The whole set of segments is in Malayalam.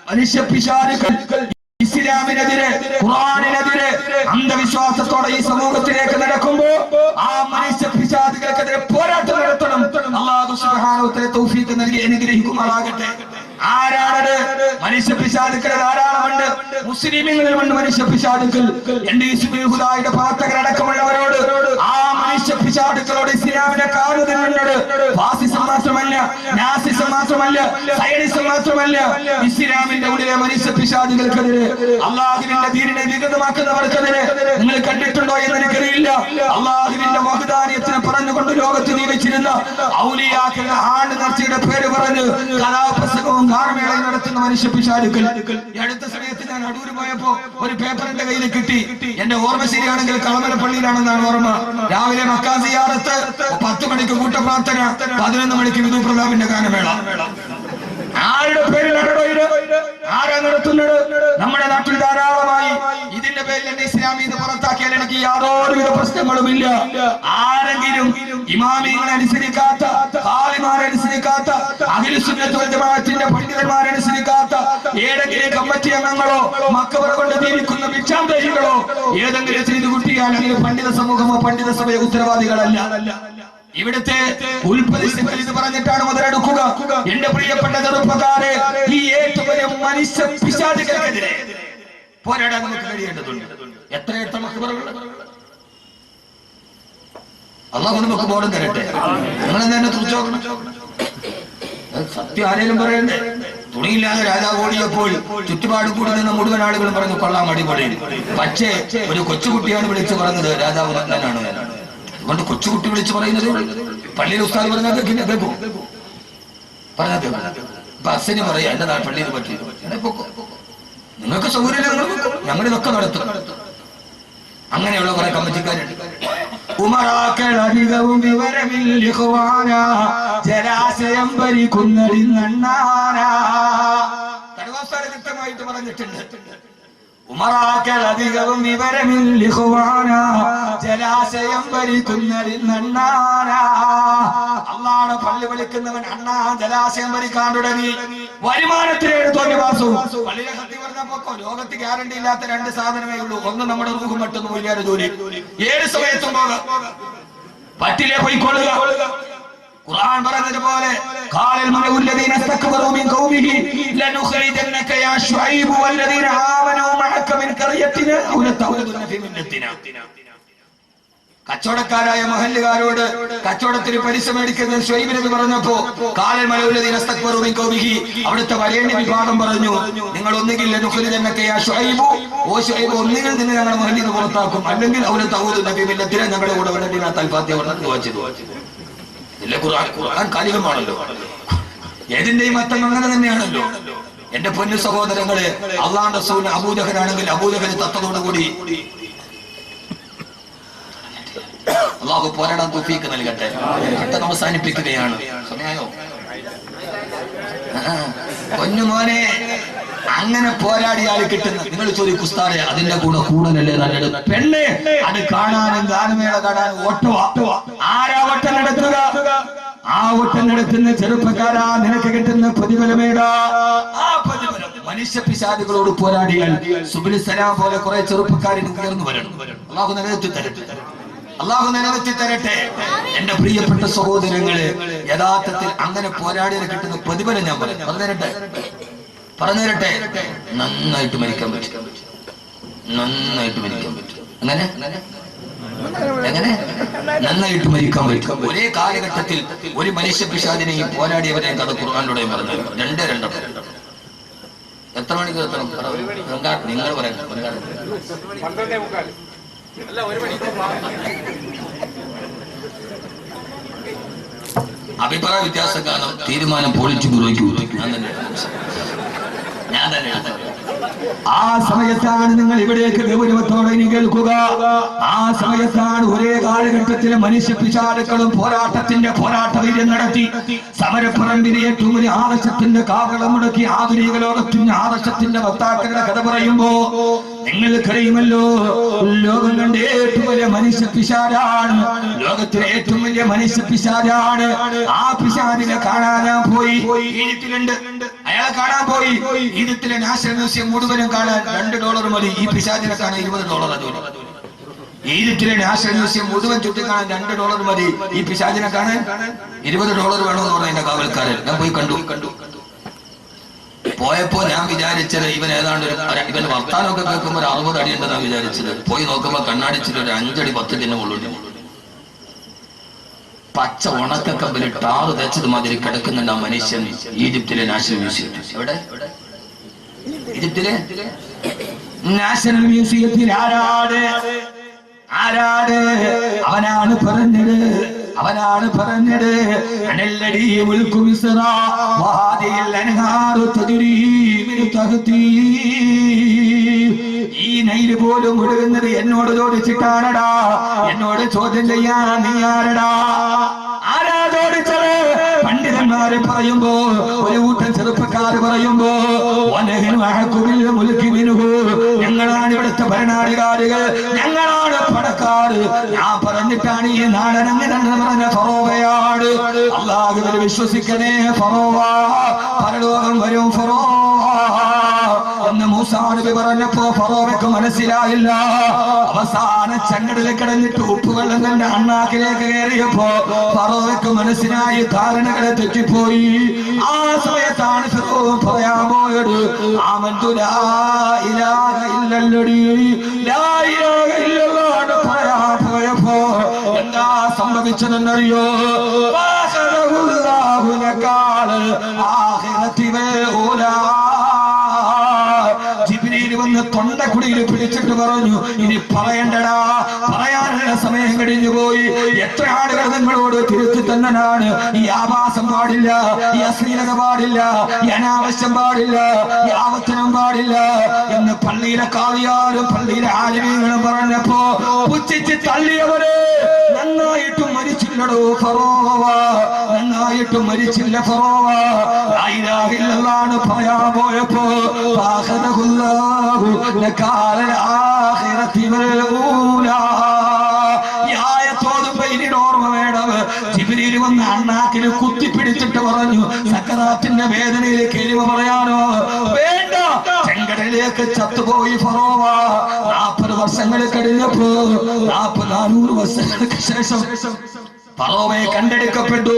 മനുഷ്യ പിശാചുക്കൾ ഇസ്ലാമിനെതിരെ, ഖുർആനിനെതിരെ അന്ധവിശ്വാസത്തോടെ ഈ സമൂഹത്തിലേക്ക് നടക്കുമ്പോ ആ മനുഷ്യ പിശാചുകൾക്കെതിരെ പോരാട്ടം നടത്തണം. അല്ലാഹു സുബ്ഹാനഹു വ തആല തൗഫീഖ് നൽകി അനുഗ്രഹിക്കുമാറാകട്ടെ. ആരാണത്? മനുഷ്യ പിശാചുക്കൾ ധാരാളമുണ്ട്. മുസ്ലിമീങ്ങളിലുമുണ്ട് മനുഷ്യ പിശാചുക്കൾ. എന്റെ ഹിസ്ബുൽ പ്രവർത്തകരടക്കമുള്ളവരോട് ആ മനുഷ്യ പിശാചുക്കളോട് ഇസ്ലാമിനെ കാണുന്നതിനോട് ഫാസിസം മാത്രമല്ല, നാസിസം മാത്രമല്ല, സയനിസം മാത്രമല്ല, ഇസ്ലാമിന്റെ ഉള്ളിലെ മനുഷ്യ പിശാചുകൾക്കെതിരെ, അള്ളാഹുവിന്റെ ദീനിനെ വികൃതമാക്കുന്നവർക്കെതിരെ നിങ്ങൾ കണ്ടിട്ടുണ്ടോ എന്ന് എനിക്കറിയില്ല. അള്ളാഹുവിന്റെ വഹ്ദാനിയത്തിനെ പറഞ്ഞുകൊണ്ട് ലോകത്ത് ജീവിച്ചിരുന്ന ഔലിയാക്കളുടെ ആണ്ട് നേർച്ചയുടെ പേര് പറഞ്ഞ് കലാപ്രസംഗവും ഗാനമേളയും നടത്തുന്ന മനുഷ്യ പിശാചുക്കൾ. ഈ അടുത്ത സമയത്ത് ഞാൻ അടൂര് പോയപ്പോ ഒരു പേപ്പർ എന്റെ കയ്യിൽ കിട്ടി. എന്റെ ഓർമ്മ ശരിയാണെങ്കിൽ കളമലപ്പള്ളിയിലാണെന്നാണ് ഓർമ്മ. രാവിലെ മക്കാ സിയാറത്ത്, 10 മണിക്ക് കൂട്ടപ്രാർത്ഥന, 11 മണിക്ക് വിധു പ്രതാപിന്റെ ഗാനമേള. ആരുടെ പേരിലാണോ ഇത്? ആരാ നടത്തുന്നത്? നമ്മുടെ നാട്ടിൽ ധാരാളമായി ഇതിന്റെ പേരിൽ എന്റെ ഇസ്ലാമീന്ന് പുറത്താക്കിയാൽ എനിക്ക് യാതൊരുവിധ പ്രശ്നങ്ങളുമില്ല. ആരെങ്കിലും ഇമാമികളെ അനുസരിക്കാത്ത, ഖാലിമാരെ അനുസരിക്കാത്ത, അഹ്ലുസ് സുന്നത്ത് വൽ ജമാഅത്തിന്റെ പണ്ഡിതന്മാരെ അനുസരിക്കാത്ത ഏതെങ്കിലും കമ്മിറ്റി അംഗങ്ങളോ മക്കബറ കൊണ്ട് ജീവിക്കുന്ന ഭിക്ഷാന്തേഹികളോ ഏതെങ്കിലും ചെയ്തു കുട്ടിയാൽ അതിന് പണ്ഡിത സമൂഹമോ പണ്ഡിത സഭയോ ഉത്തരവാദികളല്ല. ഇവിടുത്തെ ഉൽപ്പതികൾ ഇത് പറഞ്ഞിട്ടാണ് മുതലെടുക്കുക. എന്റെ പ്രിയപ്പെട്ട ചെറുപ്പക്കാരെ, ഈ ഏറ്റവും വലിയ മനുഷ്യ പിശാചുകൾക്കെതിരെ പോരാടാൻ നമുക്ക് കഴിയേണ്ടതുണ്ട്. എത്ര മക്കബറകൾ അല്ലാഹു നമുക്ക് ബോധം തരട്ടെ. നിങ്ങൾ തന്നെ തുറച്ചോക്കണം. സത്യം ആരെങ്കിലും പറയണ്ടേ? തുണിയില്ലാതെ രാജാവ് ഓടിയപ്പോൾ ചുറ്റുപാട് കൂടി നിന്ന് മുഴുവൻ ആളുകളും പറഞ്ഞു കൊള്ളാൻ അടിപൊളി. പക്ഷേ ഒരു കൊച്ചുകുട്ടിയാണ് വിളിച്ചു പറഞ്ഞത് രാജാവ് നല്ലനാണ്. അതുകൊണ്ട് കൊച്ചുകുട്ടി വിളിച്ചു പറയുന്നത് പള്ളിയിൽ ഉസ്താദ് പറഞ്ഞാൽ കേൾക്കും. പറഞ്ഞാൽ ബസ്സിന് പറയാം എന്റെ പള്ളിയിൽ പറ്റി നിങ്ങൾക്ക് സൗകര്യം ഞങ്ങളിതൊക്കെ നടത്തും. അങ്ങനെയുള്ള കുറെ കമ്മിറ്റിക്കാരുണ്ട്. ഉമറാക്കളധികവും വിവരമില്ല, ജലാശയം ഭരിക്കുന്നതിന്നണ്ണാനാ. കടുവാസ്ഥാന വ്യക്തമായിട്ട് പറഞ്ഞിട്ടുണ്ട്. ഉമറാക്കളധികവും വിവരമില്ല, ജലാശയം ഭരിക്കുന്നതിന്നണ്ണാനാ. അള്ളാഹുവിനെ പള്ളി വിളിക്കുന്നവൻ അണ്ണാ ജലാശയം ഭരിക്കാൻ തുടങ്ങി. വരുമാനത്തിലേട് തോന്നിവാസവും പള്ളിയിലെ സത്യം പറഞ്ഞപ്പോ ലോകത്ത് ഗ്യാരണ്ടി ഇല്ലാത്ത 2 സാധനമേ ഉള്ളൂ. ഒന്ന് നമ്മുടെ റൂഹും മറ്റൊന്ന് വലിയ ജോലി. ഏത് സമയത്തും പറ്റിലെ പോയിക്കൊള്ളുക. ഖുർആൻ പറഞ്ഞതുപോലെ ഖാലൽ മലഉല്ലദീന ഇസ്തക്ബറൂ മിൻ ഖൗമിഹി ലനുഖരിജന്നക യാ ശുഐബ് വല്ലദീന ആമനൂ മഅക മിൻ ഖറിയത്തിനാ ഔ ലതൗദുന ഫീ മില്ലത്തിനാ. കച്ചവടക്കാരായ മഹല്ലുകാരോട് കച്ചവടത്തിന് പലിശ മേടിക്കുന്ന ശുഐബ് നബി പറഞ്ഞപ്പോ ഖാലൽ മലഉല്ലദീന ഇസ്തക്ബറൂ മിൻ ഖൗമിഹി, അവിടുത്തെ വരേണ്യ വിഭാഗം പറഞ്ഞു നിങ്ങൾ ഒന്നുകിൽ ലനുഖരിജന്നക യാ ശുഐബ്, ഓ ശുഐബ് ഒന്നുകിൽ നിങ്ങൾ ഞങ്ങളുടെ മഹല്ലിൽ നിന്ന് പുറത്താക്കും, അല്ലെങ്കിൽ ഔ ലതൗദുന ഫീ മില്ലത്തിനാ, ഞങ്ങളുടെ കൂടെ വല്ലദീന തൽഫാത്തിയ പറഞ്ഞു. ഇല്ല, ഖുർആൻ കാലികമാണല്ലോ. ഏതിന്റെയും അർത്ഥം അങ്ങനെ തന്നെയാണല്ലോ. എന്റെ പൊന്നു സഹോദരങ്ങളെ, അള്ളാഹുവിന്റെ റസൂൽ അബൂജഹലാണെങ്കിൽ അബൂജഹൽ തത്തതോടുകൂടി അള്ളാഹു പോരാടാൻ തൗഫീഖ് നൽകട്ടെ. പെട്ടെന്ന് അവസാനിപ്പിക്കുകയാണ്. സമയായോ? പൊന്നുമോനെ, അങ്ങനെ പോരാടിയാൽ കിട്ടുന്ന നിങ്ങൾ ചോദിക്കും ഉസ്താദേ അതിന്റെ കൂടെ കൂടുതലല്ലേ നല്ലത്? പെണ്ണെ, അത് കാണാനും ഗാനമേള കാണാനും ഓട്ടവാ. ആരാ വട്ടം നടത്തുക? ആ വട്ടം നടത്തുന്ന ചെറുപ്പക്കാരാ, നിനക്ക് കിട്ടുന്ന പ്രതിഫലമേടാ. ആ പ്രതിഫലം മനുഷ്യ പിശാചുകളോട് പോരാടിയാൽ സുബ്ഹിൽ സലാം പോലെ കുറെ ചെറുപ്പക്കാരിന് ഉയർന്നു വരണം. അള്ളാഹു നിലനിർത്തി തരട്ടെ. അള്ളാഹു നിലനിർത്തി തരട്ടെ. എന്റെ പ്രിയപ്പെട്ട സഹോദരങ്ങളെ, യഥാർത്ഥത്തിൽ അങ്ങനെ പോരാടിയാൽ കിട്ടുന്ന പ്രതിഫലം ഞാൻ പറഞ്ഞു തരട്ടെ. നന്നായിട്ട് മരിക്കാൻ പറ്റും. നന്നായിട്ട് മരിക്കാൻ പറ്റും. എങ്ങനെ നന്നായിട്ട് മരിക്കാൻ പറ്റും. ഒരേ കാലഘട്ടത്തിൽ ഒരു മനുഷ്യ പിശാചിനെയും പോരാടിയവരെയും കഥ ഖുർആനിലൂടെ പറഞ്ഞു. 2 എത്ര മണിക്ക് എത്തണം? നിങ്ങൾ പറയാം. അഭിപ്രായ വ്യത്യാസം കാരണം തീരുമാനം പൊളിച്ചു പുറകെ ഞാൻ തന്നെ. ആ സമയത്താണ് നിങ്ങൾ ഇവിടേക്ക് ഗൗരവത്തോടെ ഇനി കേൾക്കുക. ആ സമയത്താണ് ഒരേ കാലഘട്ടത്തിലെ മനുഷ്യ പിശാചുക്കളും പോരാട്ട വീര്യം നടത്തി സമരപ്പറമ്പിന് ഏറ്റവും വലിയ ആദർശത്തിന്റെ കാവളം മുടക്കി ആധുനിക ലോകത്തിന്റെ ആദർശത്തിന്റെ വക്താക്കളുടെ കഥ പറയുമ്പോ നിങ്ങൾക്കറിയുമല്ലോ, ലോകം കണ്ട ഏറ്റവും വലിയ മനുഷ്യ പിശാചാണ്. ലോകത്തിലെ ഏറ്റവും വലിയ മനുഷ്യ പിശാചാണ്. ആ പിശാചിനെ കാണാൻ ഞാൻ പോയി. ഈജിപ്തിലുണ്ട്. അയാളെ ഞാൻ കാണാൻ പോയി. ഈജിപ്തിലെ നാഷണൽ മ്യൂസിയം മുഴുവനും കാണാൻ $2 മതി. ഈ പിശാചിനെ കാണാൻ $20 അതുകൊണ്ട്. ഈജിപ്തിലെ നാഷണൽ മ്യൂസിയം മുഴുവൻ ചുറ്റി കാണാൻ $2 മതി. ഈ പിശാചിനെ കാണാൻ $20 വേണമെന്ന് പറഞ്ഞ എന്റെ കാവൽക്കാരൻ. ഞാൻ പോയി കണ്ടു. പോയപ്പോ ഞാൻ വിചാരിച്ചത് ഇവൻ ഏതാണ്ട് ഇവന്റെ വർത്താനമൊക്കെ കേൾക്കുമ്പോൾ 60 അടി ഉണ്ടെന്നാണ് വിചാരിച്ചത്. പോയി നോക്കുമ്പോ കണ്ണാടിച്ചിട്ട് ഒരു 5 അടി 10 അടി ഉള്ളു. പച്ച ഉണക്കക്കമ്പിൽ ടാറ് തേച്ചത് മാതിരി കിടക്കുന്നുണ്ട് ആ മനുഷ്യൻ ഈജിപ്തിലെ നാഷണൽ മ്യൂസിയത്തിൽ. എവിടെ? ഈജിപ്തിലെ നാഷണൽ മ്യൂസിയത്തിൽ ആരാട് അവനാണ് പറഞ്ഞത് അനല്ലടി മുൽക്കു മിസ്റ വഹാദിൽ അൻഹാറു തജ്രി മിൻ തഹ്തി. ഈ നൈൽ പോലും ഒഴുകുന്നത് എന്നോട് ചോദിച്ചിട്ടാണടാ. എന്നോട് ചോദ്യം ചെയ്യാൻ നീ ആരടാ? ആരാ ചോദിച്ചത്? പണ്ഡിതന്മാര് പറയുമ്പോ, ഒരു കൂട്ടം ചെറുപ്പക്കാര് പറയുമ്പോ, ഞങ്ങളാണ് ഇവിടുത്തെ ഭരണാധികാരികൾ, ഞങ്ങളാണ് പണക്കാർ. ഞാൻ പറഞ്ഞിട്ടാണ് ഈ നാടനങ്ങനെന്ന് പറഞ്ഞ ഫറോവയാണ്. അല്ലാഹുവിൽ വിശ്വസിക്കണേ ഫറോവ, പരലോകം വരും ഫറോവ എന്ന് മൂസാ നബി പറഞ്ഞപ്പോ ഫറോവയ്ക്ക് മനസ്സിലായില്ല. അവസാന ചങ്ങടിൽ കിടന്നിട്ട് ഉപ്പുവെള്ളം തന്റെ അണ്ണാക്കിലേക്ക് കയറിയപ്പോ ഫറോവയ്ക്ക് മനസ്സിലായി, ധാരണകളെ തെറ്റിപ്പോയി. ആ സമയത്താണ് ഫിറഔൻ പറയാൻ പോയത്, ആമന്തു ലാ ഇലാഹ ഇല്ലല്ലദീ ലാ ഇലാഹ ഇല്ലല്ലാഹ് പറയാൻ പോയപ്പോ എന്താ സംഭവിച്ചതെന്നറിയോ? ഫഅഖദഹുല്ലാഹു നകാല ആഖിറതി വൽ ഊലാ. ജിബ്രീൽ വന്ന് തൊണ്ടക്കുടിയിൽ പിടിച്ചിട്ട് പറഞ്ഞു, ഇനി പറയണ്ടടാ, പറയാനുള്ള സമയം കഴിഞ്ഞു പോയി. എത്ര ആളുകൾ നിങ്ങളോട് തിരുത്തി തന്നനാണ്. ഈ ആഭാസം പാടില്ല, ഈ അശ്ലീലത പാടില്ല, ഈ അനാവശ്യം പാടില്ല, ഈ ആവർത്തനം പാടില്ല എന്ന് പള്ളിയിലെ കാവിയാരും പള്ളിയിലെ ആലിമീങ്ങളും പറഞ്ഞപ്പോ പുച്ഛിച്ച് തള്ളിയവര് നന്നായിട്ടും മരിച്ചില്ലടോ ഫറോവ, നന്നായിട്ടും മരിച്ചില്ല ഫറോവ. ലാ ഇലാഹ ഇല്ലല്ലാഹ് പറയാൻ പോയപ്പോ ഫഅഖദഹുല്ലാഹു നകാല ആഖിറതി വൽ ഊലാ. ഈ ആയത്തോടുമ്പോ ഇനി ഓർമ്മ വേണം. ജിബ്രീൽ വന്ന് അണ്ണാക്കിന് കുത്തിപ്പിടിച്ചിട്ട് പറഞ്ഞു, സക്കറാത്തിന്റെ വേദനയിൽ കെലിമ പറയാനോ വേണ്ട. ചെങ്കടലിലേക്ക് ചത്തുപോയി ഫറോവ. 40 വർഷങ്ങൾ കഴിഞ്ഞപ്പോ, 400 വർഷങ്ങൾക്ക് ശേഷം ഫറോവയെ കണ്ടെടുക്കപ്പെട്ടു.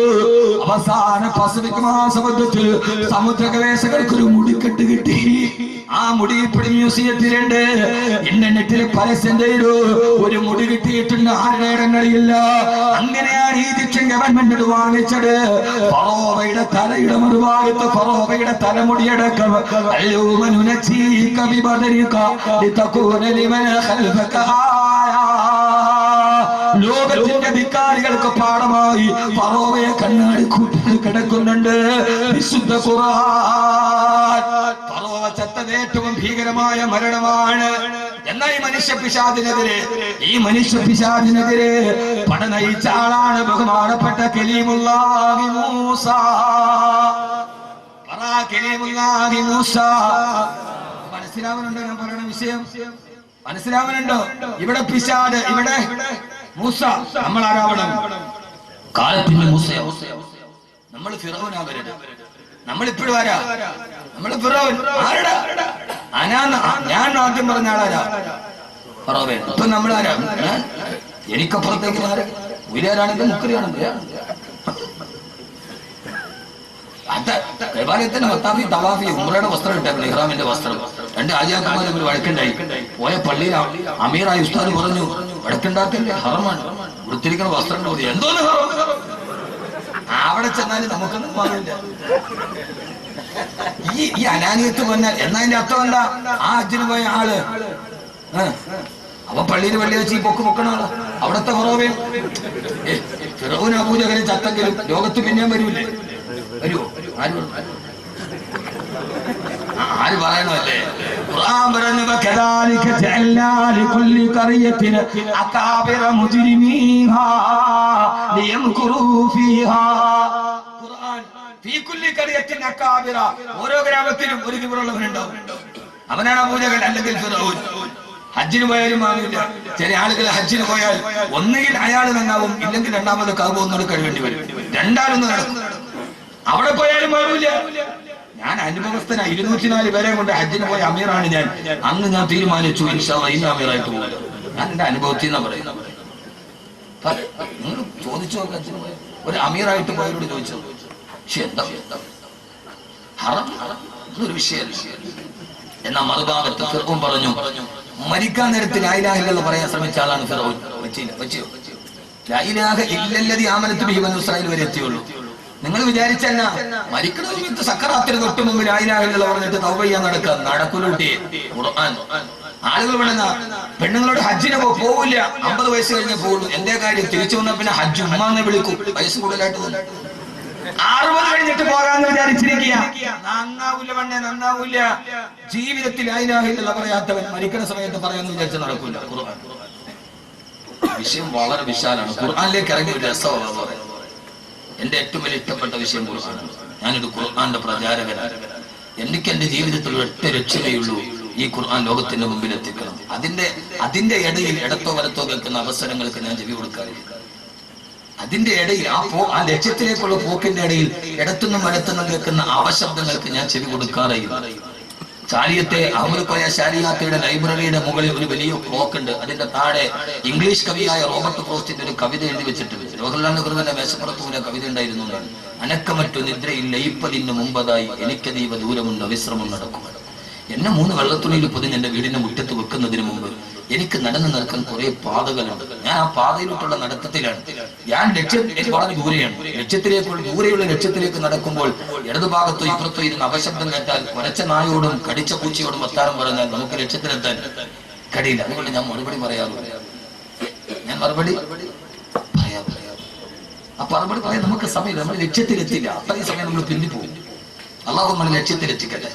അവസാന പസഫിക് മഹാസമുദ്രത്തിൽ സമുദ്ര ഗവേഷകർക്ക് ഒരു മുടിക്കെട്ട് കിട്ടി. ആ മുടി ഇപ്പോഴും മ്യൂസിയത്തിലുണ്ട്. ഇന്റർനെറ്റിൽ പരസ്യം ചെയ്തു, ഒരു മുടി കിട്ടിയിട്ടുണ്ട്, ആരുടെ ഇടങ്ങളില്ല. അങ്ങനെയാണ് ഈജിപ്ഷ്യൻ ഗവൺമെന്റ് വാങ്ങിച്ചത്. ഫറോവയുടെ തലയുടെ മറുഭാഗത്ത് ഫറോവയുടെ തലമുടിയടക്കം ലോകത്തിന്റെ ധിക്കാരികൾക്ക് പാഠമായി ഫറോവയെ കണ്ണാടി കൂട്ടി കിടക്കുന്നുണ്ട് വിശുദ്ധ ഖുർആൻ. ഫറോവ ചത്തത് ഏറ്റവും ഭീകരമായ മരണമാണ്. എന്നാൽ ഈ മനുഷ്യ പിശാചിനെതിരെ പട നയിച്ച ആളാണ് ബഹുമാനപ്പെട്ട കലീമുല്ലാഹി മൂസ. കലീമുല്ലാഹി മൂസ. മനസ്സിലാവുന്നുണ്ടോ ഞാൻ പറയുന്ന വിഷയം? മനസ്സിലാവുന്നുണ്ടോ? ഇവിടെ പിശാച്, ഇവിടെ മൂസ. നമ്മൾ ആരാവണം? കാലത്തിന്റെ മൂസ. നമ്മൾ ഫിറൗനാവരുത്. നമ്മളിപ്പോഴും ആരാ? നമ്മൾ ഫിറൗൻ. ആരടാ? ഞാൻ ആദ്യം പറഞ്ഞ ആളാരാ? ഫറോവേ. ഇപ്പൊ നമ്മളാരാ? എനിക്കപ്പുറത്തേക്ക് ഉയരാണെങ്കിൽ മുക്കറിയാണെങ്കിൽ ഉംറയുടെ വസ്ത്രം ഇട്ടായിരുന്നു, ഇഹ്റാമിന്റെ വസ്ത്രം. 2 ആജിയാക്കന്മാർ തമ്മിൽ വഴക്കുണ്ടായി. പോയ പള്ളിയിൽ അമീറായ ഉസ്താദ് പറഞ്ഞു, വഴക്കുണ്ടാക്കല്ലേ, ഹറമാണ്, വൃത്തിരിക്കുന്ന വസ്ത്രം മതി. എന്തോന്ന് ഹറം? അവിടെ ചെന്നാലും നമുക്കൊന്നും മാറില്ല. ഈ അനാനിയത്ത് പറഞ്ഞാൽ എന്നതിന്റെ അർത്ഥം എന്താ? ആ ഹജ്ജിന് പോയ ആള് അവൻ പള്ളിയിൽ വെള്ളിയാഴ്ച പൊക്ക് പൊക്കണ ആള്. അവിടത്തെ ഫറോവയും ഫിറൗൻ അബൂജഹൽ ചത്തെങ്കിലും ലോകത്ത് പിന്നെയും വരൂലേ? വരുമോ? ആര് പറയണല്ലേ? ഖുർആൻ പറഞ്ഞു, വകദാലിക ജഅൽനാ ലികുല്ലി ഖറിയത്തിൻ അകാബിറ മുജ്രിമീഹാ ലിയംകുറൂ ഫീഹാ. ഖുർആൻ ഫീ കുല്ലി ഖറിയത്തിൻ അകാബിറ, ഓരോ ഗ്രാമത്തിലും ഒരു കിബറുള്ളവനുണ്ടാവും. അവനാണ് അബൂജഹൽ അല്ലെങ്കിൽ ഫിറൗൻ. ഹജ്ജിന് പോയാലും മാറില്ല. ചില ആളുകൾ ഹജ്ജിന് പോയാൽ ഒന്നുകിൽ അയാൾ നന്നാവും, ഇല്ലെങ്കിൽ രണ്ടാമത് കഅബ ഒന്നുകൂടെ കഴിവേണ്ടി വരും. രണ്ടാലൊന്നും നടക്കും. അവിടെ പോയാലും മാറില്ല. ഞാൻ അനുഭവസ്ഥന 204 പേരെ കൊണ്ട് ഹജ്ജിന് പോയ അമീറാണ് ഞാൻ. അന്ന് ഞാൻ തീരുമാനിച്ചു ഇൻഷാ അല്ലാഹ് ഇന്ന് അമീറായിട്ട് പോകും. ഞാൻ എന്റെ അനുഭവത്തിൽ നിന്നാ പറയുന്നത്. നിങ്ങൾ ചോദിച്ചു നോക്കാം, ഹജ്ജിന് പോയ ഒരു അമീറായിട്ട് പോയവരോട് ചോദിച്ചു. പക്ഷെ എന്താ ഹറം ഒരു വിഷയമല്ല. എന്നാ മറുഭാഗത്ത് ഫിർഔൻ പറഞ്ഞു, മരിക്കാൻ നേരത്ത് ലാ ഇലാഹ ഇല്ലല്ലാഹ് പറയാൻ ശ്രമിച്ച ആളാണ് ഫിർഔൻ. വെച്ചോ ലാ ഇലാഹ ഇല്ലല്ലദീ ആമനതു ബിഹി ബനൂ ഇസ്രായീൽ വരെ എത്തിയുള്ളൂ. നിങ്ങൾ വിചാരിച്ചെന്നാ മരിക്കുന്ന സമയത്ത് സക്കറാത്തിന് തൊട്ട് മുമ്പ് ലാ ഇലാഹ ഇല്ലല്ലാഹ് പറഞ്ഞിട്ട് തൗബ ചെയ്യാൻ നടക്കൂലൂട്ടി. ഖുർആൻ ആളുകൾ വേണമെന്ന പെണ്ണുങ്ങളോട് ഹജ്ജിന് പോവില്ല, 50 വയസ്സ് കഴിഞ്ഞേ പോകുള്ളൂ. എന്തേ കാര്യം? തിരിച്ചു വന്നാൽ പിന്നെ ഹജ്ജ് ഉമ്മാന്ന് വിളിക്കും. വയസ്സ് കൂടുതലായിട്ട് 60 കഴിഞ്ഞിട്ട് പോകാന്ന് വിചാരിച്ചിരിക്കുക. നന്നാവൂല പെണ്ണെ, നന്നാവൂല. ജീവിതത്തിൽ ലാ ഇലാഹ ഇല്ലല്ലാഹ് പറയാത്തവൻ മരിക്കുന്ന സമയത്ത് പറയാന്ന് വിചാരിച്ച നടക്കൂല. ഖുർആൻ വിഷയം വളരെ വിശാലാണ്. ഖുർആനിലേക്ക് ഇറങ്ങിയ ഒരു രസമാണ് പറയുന്നത്. എന്റെ ഏറ്റവും വലിയ ഇഷ്ടപ്പെട്ട വിഷയം ഖുർആനാണ്. ഞാനൊരു ഖുർആന്റെ പ്രചാരകനാണ്. എനിക്ക് എന്റെ ജീവിതത്തിൽ ഒറ്റ ലക്ഷ്യമേയുള്ളൂ, ഈ ഖുർആൻ ലോകത്തിന്റെ മുമ്പിൽ എത്തിക്കണം. അതിന്റെ ഇടയിൽ ഇടത്തോ വലത്തോ കേൾക്കുന്ന അവസരങ്ങൾക്ക് ഞാൻ ചെവി കൊടുക്കാറില്ല. അതിന്റെ ഇടയിൽ ആ ലക്ഷ്യത്തിലേക്കുള്ള പോക്കിന്റെ ഇടയിൽ ഇടത്തുനിന്നും വലത്തുനിന്നും കേൾക്കുന്ന അവശബ്ദങ്ങൾക്ക് ഞാൻ ചെവി കൊടുക്കാറില്ല. ചാലിയത്തെ അഹമ്മദ് കോയ ശാരിയാത്തയുടെ ലൈബ്രറിയുടെ മുകളിൽ ഒരു വലിയ ക്ലോക്ക് ഉണ്ട്. അതിന്റെ താഴെ ഇംഗ്ലീഷ് കവിയായ റോബർട്ട് ഫ്രോസ്റ്റിന്റെ ഒരു കവിത എഴുതി വെച്ചിട്ടുണ്ട്. ജവഹർലാൽ നെഹ്റുവിന്റെ മേശപ്പുറത്ത് പോലെ കവിത ഉണ്ടായിരുന്നു. അനക്കമറ്റു നിദ്രയിൽ ലയിപ്പതിന് മുമ്പതായി എനിക്കതീവ ദൂരമുണ്ട് വിശ്രമം നടക്കും. എന്നെ 3 വെള്ളത്തുണിയിൽ പൊതിഞ്ഞ് എന്റെ വീടിന്റെ മുറ്റത്ത് വെക്കുന്നതിന് മുമ്പ് എനിക്ക് നടന്നു നടക്കാൻ കുറെ പാതകളുണ്ട്. ഞാൻ ആ പാതയിലോട്ടുള്ള നടത്തത്തിലാണ്. ഞാൻ ലക്ഷ്യം വളരെ ദൂരെയാണ്. ദൂരെയുള്ള ലക്ഷ്യത്തിലേക്ക് നടക്കുമ്പോൾ ഇടതുഭാഗത്തോ ഇപ്പുറത്തോ ഇരുന്ന് അപശബ്ദം കേട്ടാൽ കുരച്ച നായോടും കടിച്ച പൂച്ചയോടും വർത്താനം പറഞ്ഞാൽ നമുക്ക് ലക്ഷ്യത്തിലെത്താൻ കഴിയില്ല. അതുകൊണ്ട് ഞാൻ മറുപടി പറയാറില്ല. ആ മറുപടി പറയാൻ നമുക്ക് സമയം, നമ്മൾ ലക്ഷ്യത്തിലെത്തില്ല. അത്രയും സമയം നമ്മൾ പിന്നിൽ പോകും. അല്ലാഹു നമ്മളെ ലക്ഷ്യത്തിലെത്തിക്കട്ടെ.